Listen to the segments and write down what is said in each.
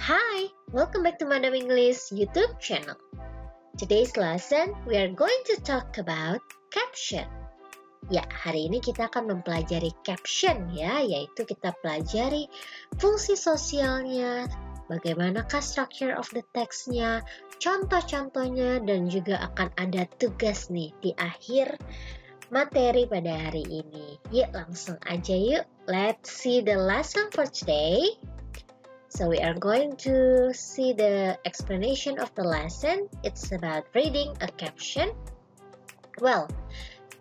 Hi, welcome back to Madam English YouTube channel. Today's lesson, we are going to talk about caption. Ya, hari ini kita akan mempelajari caption ya, yaitu kita pelajari fungsi sosialnya, bagaimanakah structure of the text-nya, contoh-contohnya, dan juga akan ada tugas nih di akhir materi pada hari ini. Yuk langsung aja yuk, let's see the lesson for today. So we are going to see the explanation of the lesson. It's about reading a caption. Well,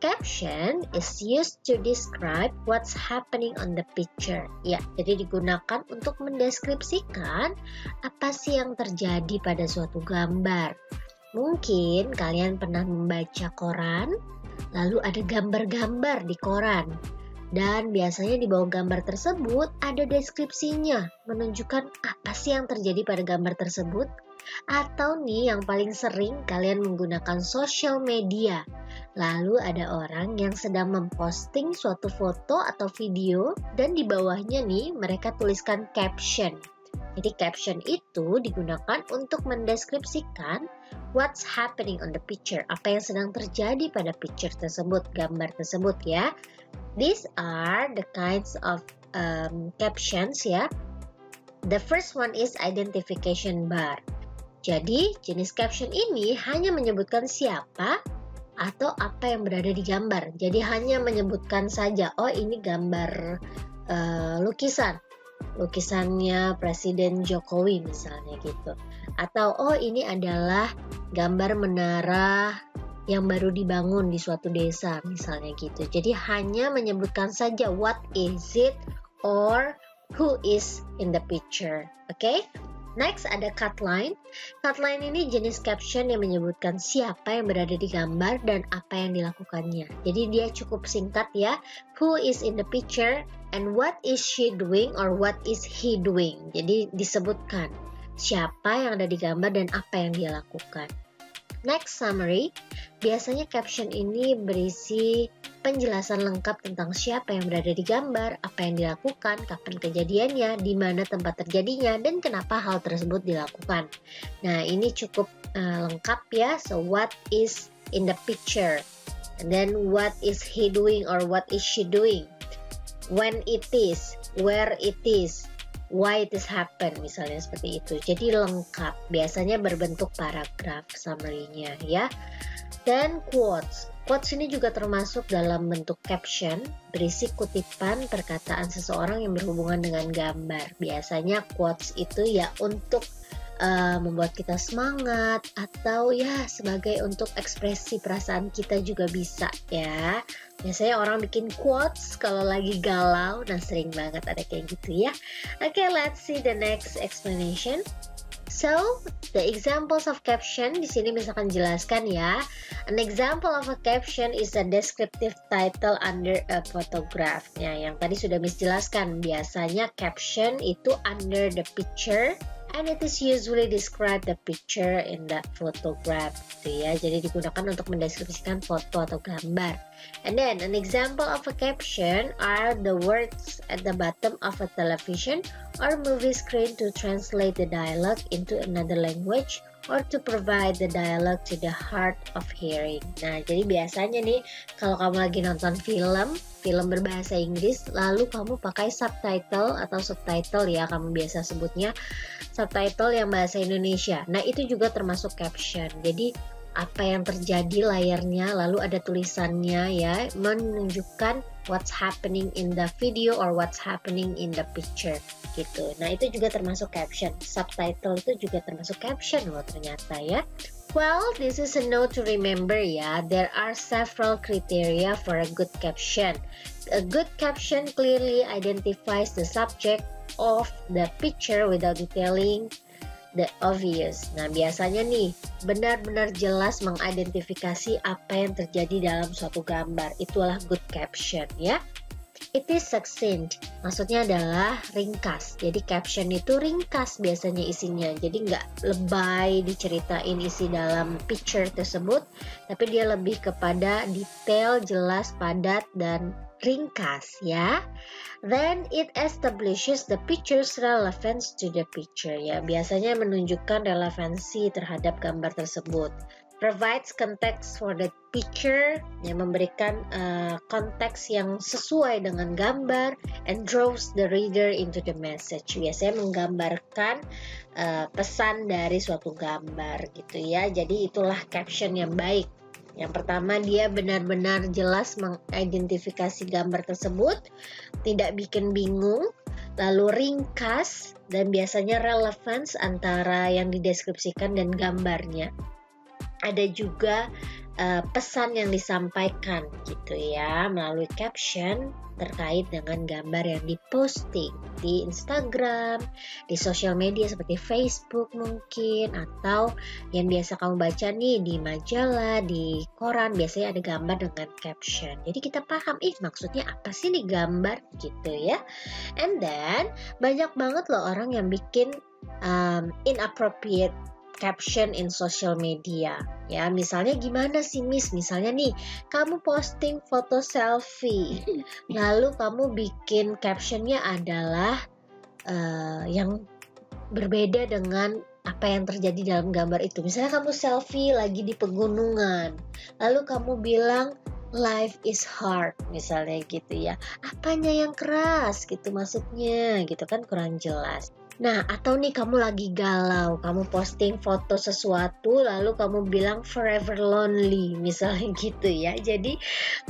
caption is used to describe what's happening on the picture. Ya, jadi digunakan untuk mendeskripsikan apa sih yang terjadi pada suatu gambar. Mungkin kalian pernah membaca koran, lalu ada gambar-gambar di koran. Dan biasanya di bawah gambar tersebut ada deskripsinya, menunjukkan apa sih yang terjadi pada gambar tersebut. Atau nih yang paling sering kalian menggunakan social media. Lalu ada orang yang sedang memposting suatu foto atau video dan di bawahnya nih mereka tuliskan caption. Jadi caption itu digunakan untuk mendeskripsikan what's happening on the picture, apa yang sedang terjadi pada picture tersebut, gambar tersebut ya. These are the kinds of captions ya. The first one is identification bar. Jadi jenis caption ini hanya menyebutkan siapa atau apa yang berada di gambar. Jadi hanya menyebutkan saja, oh ini gambar lukisannya Presiden Jokowi misalnya gitu. Atau oh ini adalah gambar menara yang baru dibangun di suatu desa misalnya gitu. Jadi hanya menyebutkan saja what is it or who is in the picture. Okay? Next ada cut line. Cut line ini jenis caption yang menyebutkan siapa yang berada di gambar dan apa yang dilakukannya. Jadi dia cukup singkat ya. Who is in the picture and what is she doing or what is he doing. Jadi disebutkan siapa yang ada di gambar dan apa yang dia lakukan. Next, summary. Biasanya caption ini berisi penjelasan lengkap tentang siapa yang berada di gambar, apa yang dilakukan, kapan kejadiannya, di mana tempat terjadinya, dan kenapa hal tersebut dilakukan. Nah, ini cukup lengkap ya. So, what is in the picture? And then, what is he doing or what is she doing? When it is, where it is, why it is happen, misalnya seperti itu. Jadi lengkap, biasanya berbentuk paragraf summary-nya ya. Dan quotes. Quotes ini juga termasuk dalam bentuk caption, berisi kutipan perkataan seseorang yang berhubungan dengan gambar. Biasanya quotes itu ya untuk membuat kita semangat atau ya sebagai untuk ekspresi perasaan kita juga bisa ya. Biasanya orang bikin quotes kalau lagi galau, nah sering banget ada kayak gitu ya. Okay, let's see the next explanation. So, the examples of caption di sini misalkan jelaskan ya. An example of a caption is a descriptive title under a photograph. Ya, yang tadi sudah Miss jelaskan, biasanya caption itu under the picture and it is usually describe the picture in the photograph gitu ya. Jadi digunakan untuk mendeskripsikan foto atau gambar. And then an example of a caption are the words at the bottom of a television or movie screen to translate the dialogue into another language or to provide the dialogue to the hard of hearing. Nah, jadi biasanya nih kalau kamu lagi nonton film berbahasa Inggris, lalu kamu pakai subtitle atau subtitle ya, kamu biasa sebutnya subtitle yang bahasa Indonesia. Nah, itu juga termasuk caption. Jadi apa yang terjadi layarnya, lalu ada tulisannya ya, menunjukkan what's happening in the video or what's happening in the picture gitu. Nah, itu juga termasuk caption. Subtitle itu juga termasuk caption loh ternyata ya. Well, this is a note to remember ya. There are several criteria for a good caption. A good caption clearly identifies the subject of the picture without detailing the obvious. Nah, biasanya nih benar-benar jelas mengidentifikasi apa yang terjadi dalam suatu gambar. Itulah good caption ya. It is succinct, maksudnya adalah ringkas. Jadi caption itu ringkas biasanya isinya. Jadi nggak lebay diceritain isi dalam picture tersebut, tapi dia lebih kepada detail, jelas, padat, dan ringkas ya. Then it establishes the picture's relevance to the picture ya. Biasanya menunjukkan relevansi terhadap gambar tersebut. Provides context for the picture, yang memberikan konteks yang sesuai dengan gambar, and draws the reader into the message. Biasanya menggambarkan pesan dari suatu gambar gitu ya. Jadi itulah caption yang baik. Yang pertama, dia benar-benar jelas mengidentifikasi gambar tersebut, tidak bikin bingung, lalu ringkas, dan biasanya relevance antara yang dideskripsikan dan gambarnya. Ada juga pesan yang disampaikan gitu ya melalui caption terkait dengan gambar yang diposting di Instagram, di sosial media seperti Facebook mungkin, atau yang biasa kamu baca nih di majalah, di koran, biasanya ada gambar dengan caption. Jadi kita paham, maksudnya apa sih nih gambar gitu ya. And then banyak banget loh orang yang bikin inappropriate caption in social media ya. Misalnya gimana sih Miss, misalnya nih kamu posting foto selfie lalu kamu bikin captionnya adalah yang berbeda dengan apa yang terjadi dalam gambar itu. Misalnya kamu selfie lagi di pegunungan lalu kamu bilang life is hard misalnya gitu ya. Apanya yang keras gitu maksudnya, gitu kan kurang jelas. Nah, atau nih kamu lagi galau, kamu posting foto sesuatu lalu kamu bilang forever lonely misalnya gitu ya. Jadi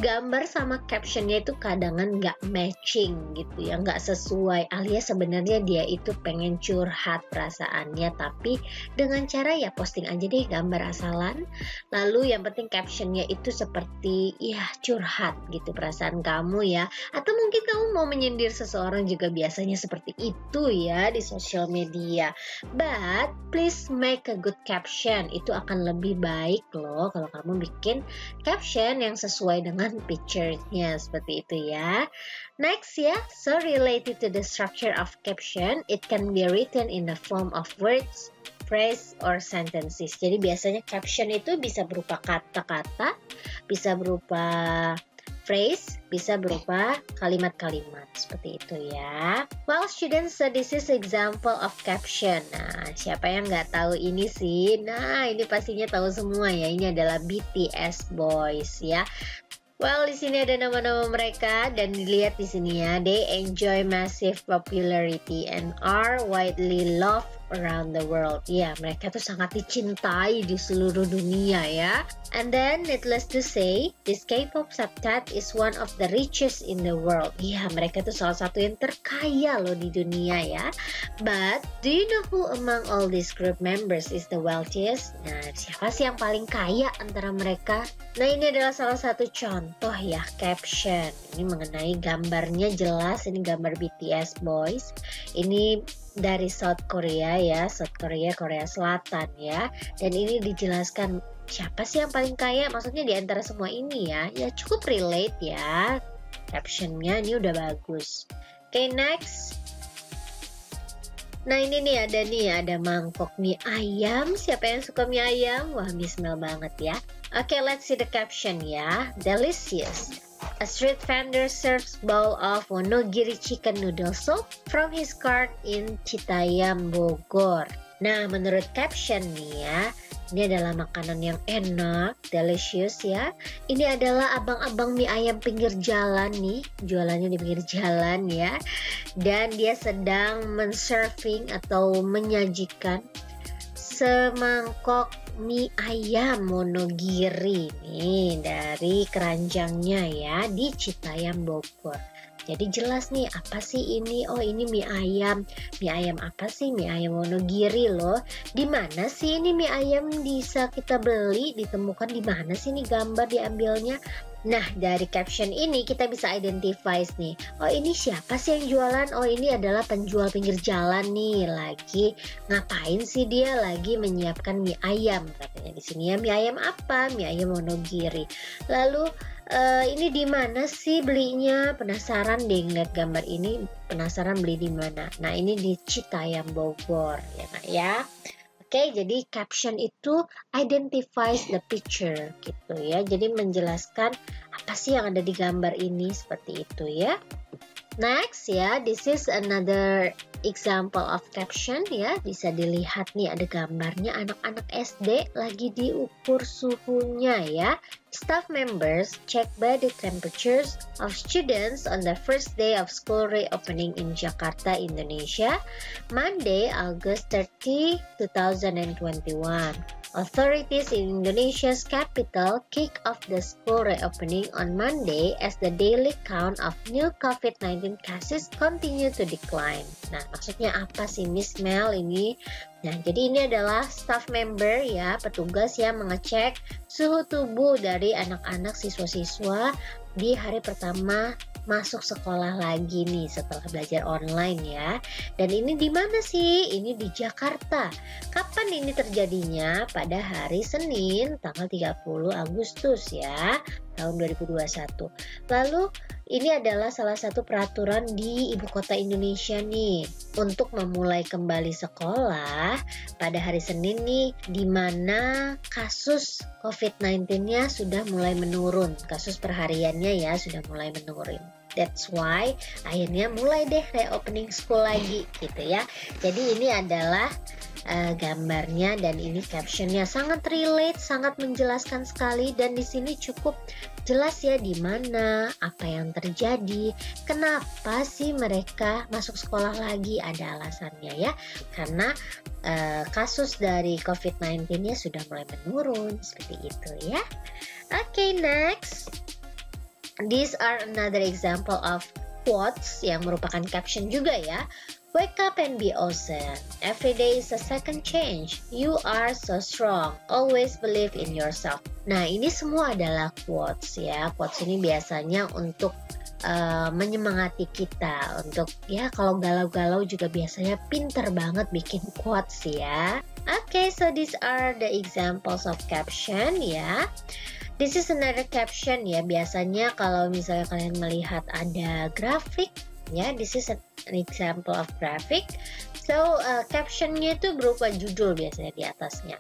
gambar sama captionnya itu kadangan nggak matching gitu ya, nggak sesuai, alias sebenarnya dia itu pengen curhat perasaannya, tapi dengan cara ya posting aja deh gambar asalan, lalu yang penting captionnya itu seperti ya curhat gitu perasaan kamu ya. Atau mungkin kamu mau menyindir seseorang juga biasanya seperti itu ya di social media. But please make a good caption. Itu akan lebih baik loh kalau kamu bikin caption yang sesuai dengan picture-nya seperti itu ya. Next ya, so related to the structure of caption, it can be written in the form of words, phrase, or sentences. Jadi biasanya caption itu bisa berupa kata-kata, bisa berupa phrase, bisa berupa kalimat-kalimat seperti itu ya. Well students, so this is example of caption. Nah, siapa yang nggak tahu ini sih? Nah, ini pastinya tahu semua ya. Ini adalah BTS Boys ya. Well, di sini ada nama-nama mereka dan dilihat di sini ya. They enjoy massive popularity and are widely loved around the world. Ya, mereka tuh sangat dicintai di seluruh dunia ya. And then, needless to say, this K-pop subtype is one of the richest in the world. Ya, mereka tuh salah satu yang terkaya loh di dunia ya. But, do you know who among all these group members is the wealthiest? Nah, siapa sih yang paling kaya antara mereka? Nah, ini adalah salah satu contoh ya, caption. Ini mengenai gambarnya jelas, ini gambar BTS Boys. Ini dari South Korea ya, South Korea, Korea Selatan ya. Dan ini dijelaskan siapa sih yang paling kaya, maksudnya di antara semua ini ya. Ya cukup relate ya, captionnya ini udah bagus. Oke, next. Nah ini nih ada mangkok mie ayam. Siapa yang suka mie ayam? Wah, bismil banget ya. Oke, let's see the caption ya. Delicious. A street vendor serves bowl of Wonogiri chicken noodle soup from his cart in Citayam, Bogor. Nah, menurut caption nih ya, ini adalah makanan yang enak, delicious ya. Ini adalah abang-abang mie ayam pinggir jalan nih, jualannya di pinggir jalan ya. Dan dia sedang men-serving atau menyajikan semangkok mie ayam Wonogiri nih dari keranjangnya ya di Citayam, Bogor. Jadi jelas nih apa sih ini? Oh, ini mie ayam. Mie ayam apa sih? Mie ayam Wonogiri loh. Di mana sih ini mie ayam bisa kita beli? Ditemukan di mana sih ini gambar diambilnya? Nah, dari caption ini kita bisa identify nih. Oh, ini siapa sih yang jualan? Oh, ini adalah penjual pinggir jalan nih. Lagi ngapain sih dia? Lagi menyiapkan mie ayam. Katanya di sini ya, mie ayam apa? Mie ayam Wonogiri. Lalu ini di mana sih belinya? Penasaran deh ngeliat gambar ini. Penasaran beli di mana? Nah, ini di Citayam, Bogor ya, Kak ya. Oke, jadi caption itu identifies the picture gitu ya. Jadi menjelaskan apa sih yang ada di gambar ini, seperti itu ya. Next ya, this is another example of caption ya. Bisa dilihat nih ada gambarnya anak-anak SD lagi diukur suhunya ya. Staff members check body temperatures of students on the first day of school reopening in Jakarta, Indonesia, Monday, August 30, 2021. Authorities in Indonesia's capital kick off the school reopening on Monday as the daily count of new COVID-19 cases continue to decline. Nah, maksudnya apa sih Miss Mel ini? Nah, jadi ini adalah staff member ya, petugas yang mengecek suhu tubuh dari anak-anak siswa-siswa di hari pertama masuk sekolah lagi nih setelah belajar online ya. Dan ini di mana sih? Ini di Jakarta. Kapan ini terjadinya? Pada hari Senin tanggal 30 Agustus ya, tahun 2021. Lalu ini adalah salah satu peraturan di ibu kota Indonesia nih untuk memulai kembali sekolah pada hari Senin nih, di mana kasus COVID-19-nya sudah mulai menurun, kasus perhariannya ya sudah mulai menurun. That's why akhirnya mulai deh reopening school lagi gitu ya. Jadi ini adalah gambarnya dan ini captionnya sangat relate, sangat menjelaskan sekali, dan di sini cukup jelas ya di mana, apa yang terjadi, kenapa sih mereka masuk sekolah lagi, ada alasannya ya, karena kasus dari COVID-19-nya sudah mulai menurun seperti itu ya. Okay, next. These are another example of quotes yang merupakan caption juga ya. Wake up and be awesome. Every day is a second change. You are so strong. Always believe in yourself. Nah, ini semua adalah quotes ya. Quotes ini biasanya untuk menyemangati kita. Untuk ya kalau galau-galau juga biasanya pinter banget bikin quotes ya. Okay, so these are the examples of caption ya. This is another caption ya. Biasanya kalau misalnya kalian melihat ada grafik ya, this is an example of graphic. So captionnya itu berupa judul biasanya di atasnya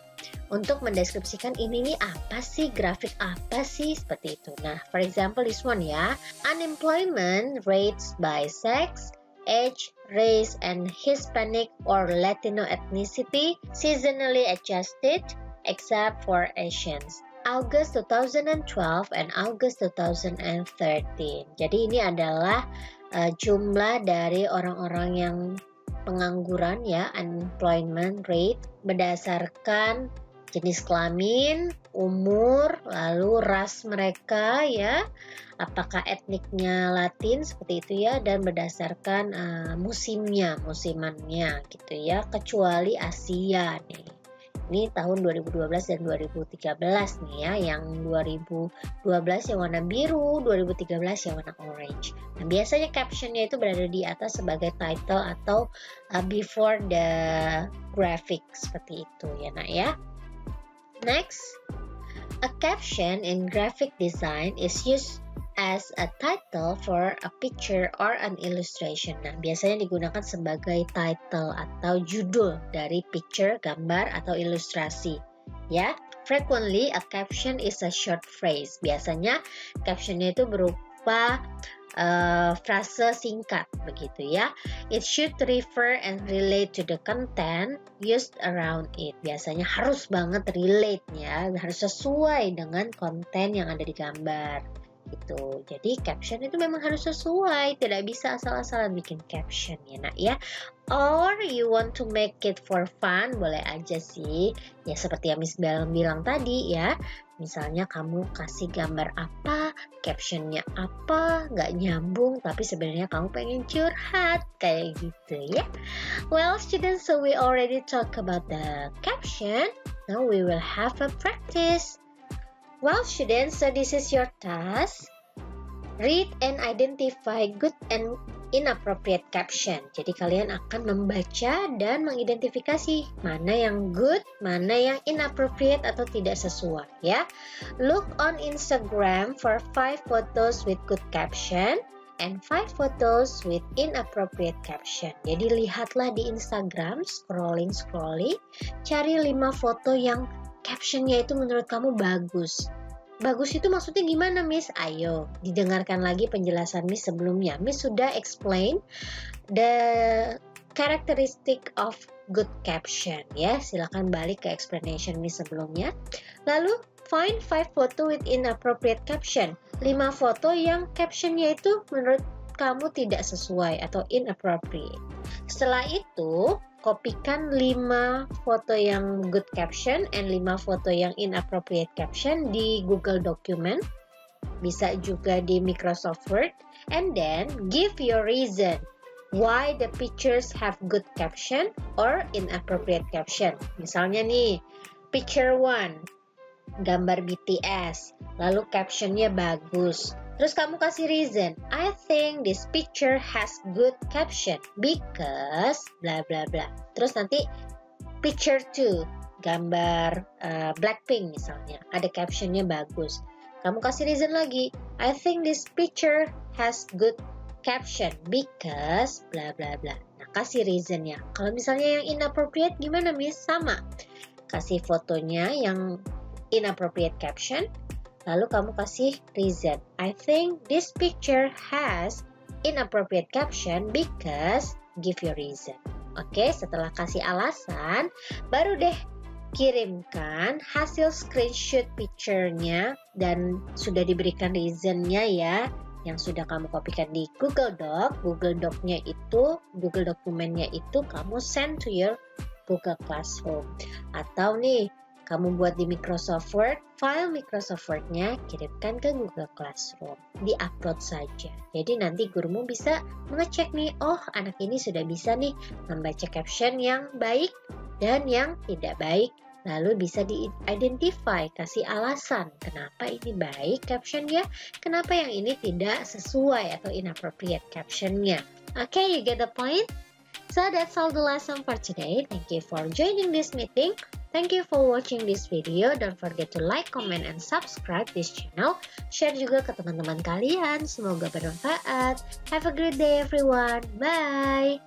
untuk mendeskripsikan ini nih apa sih, grafik apa sih, seperti itu. Nah, for example this one ya, unemployment rates by sex, age, race, and Hispanic or Latino ethnicity seasonally adjusted except for Asians. August 2012 and August 2013. Jadi ini adalah jumlah dari orang-orang yang pengangguran ya, unemployment rate, berdasarkan jenis kelamin, umur, lalu ras mereka ya, apakah etniknya Latin seperti itu ya, dan berdasarkan musimannya gitu ya, kecuali Asia nih. Ini tahun 2012 dan 2013 nih ya, yang 2012 yang warna biru, 2013 yang warna orange. Nah, biasanya captionnya itu berada di atas sebagai title atau before the graphic seperti itu ya nak ya. Next, a caption in graphic design is used as a title for a picture or an illustration. Nah, biasanya digunakan sebagai title atau judul dari picture, gambar atau ilustrasi. Ya, frequently a caption is a short phrase. Biasanya captionnya itu berupa frase singkat begitu ya. It should refer and relate to the content used around it. Biasanya harus banget relate ya, harus sesuai dengan konten yang ada di gambar. Gitu. Jadi caption itu memang harus sesuai, tidak bisa asal-asalan bikin caption ya nak ya. Or you want to make it for fun, boleh aja sih. Ya seperti yang Miss Bell bilang tadi ya. Misalnya kamu kasih gambar apa, captionnya apa, nggak nyambung, tapi sebenarnya kamu pengen curhat kayak gitu ya. Well students, so we already talk about the caption. Now we will have a practice. Well students, so this is your task. Read and identify good and inappropriate caption. Jadi kalian akan membaca dan mengidentifikasi mana yang good, mana yang inappropriate atau tidak sesuai ya. Look on Instagram for 5 photos with good caption and 5 photos with inappropriate caption. Jadi lihatlah di Instagram, scrolling, cari 5 foto yang captionnya itu menurut kamu bagus. Bagus itu maksudnya gimana, Miss? Ayo, didengarkan lagi penjelasan Miss sebelumnya. Miss sudah explain the characteristic of good caption ya. Silakan balik ke explanation Miss sebelumnya. Lalu find 5 photo with inappropriate caption. 5 foto yang captionnya itu menurut kamu tidak sesuai atau inappropriate. Setelah itu, kopikan 5 foto yang good caption and 5 foto yang inappropriate caption di Google Document. Bisa juga di Microsoft Word. And then, give your reason why the pictures have good caption or inappropriate caption. Misalnya nih, picture 1, gambar BTS, lalu captionnya bagus. Terus kamu kasih reason, I think this picture has good caption because bla bla bla. Terus nanti picture 2, gambar Blackpink misalnya, ada captionnya bagus. Kamu kasih reason lagi, I think this picture has good caption because bla bla bla. Nah, kasih reasonnya. Kalau misalnya yang inappropriate gimana, Miss? Sama. Kasih fotonya yang inappropriate caption, lalu kamu kasih reason. I think this picture has inappropriate caption because give your reason. Oke, setelah kasih alasan, baru deh kirimkan hasil screenshot picture-nya dan sudah diberikan reason-nya ya, yang sudah kamu kopikan di Google Doc. Google Doc-nya itu, Google dokumennya itu kamu send to your Google Classroom. Atau nih, kamu buat di Microsoft Word, file Microsoft Word-nya kirimkan ke Google Classroom. Di-upload saja. Jadi nanti gurumu bisa mengecek nih, oh anak ini sudah bisa nih membaca caption yang baik dan yang tidak baik. Lalu bisa di-identify, kasih alasan kenapa ini baik captionnya, kenapa yang ini tidak sesuai atau inappropriate captionnya. Okay, you get the point? So that's all the lesson for today. Thank you for joining this meeting. Thank you for watching this video. Don't forget to like, comment, and subscribe this channel. Share juga ke teman-teman kalian. Semoga bermanfaat. Have a great day everyone. Bye!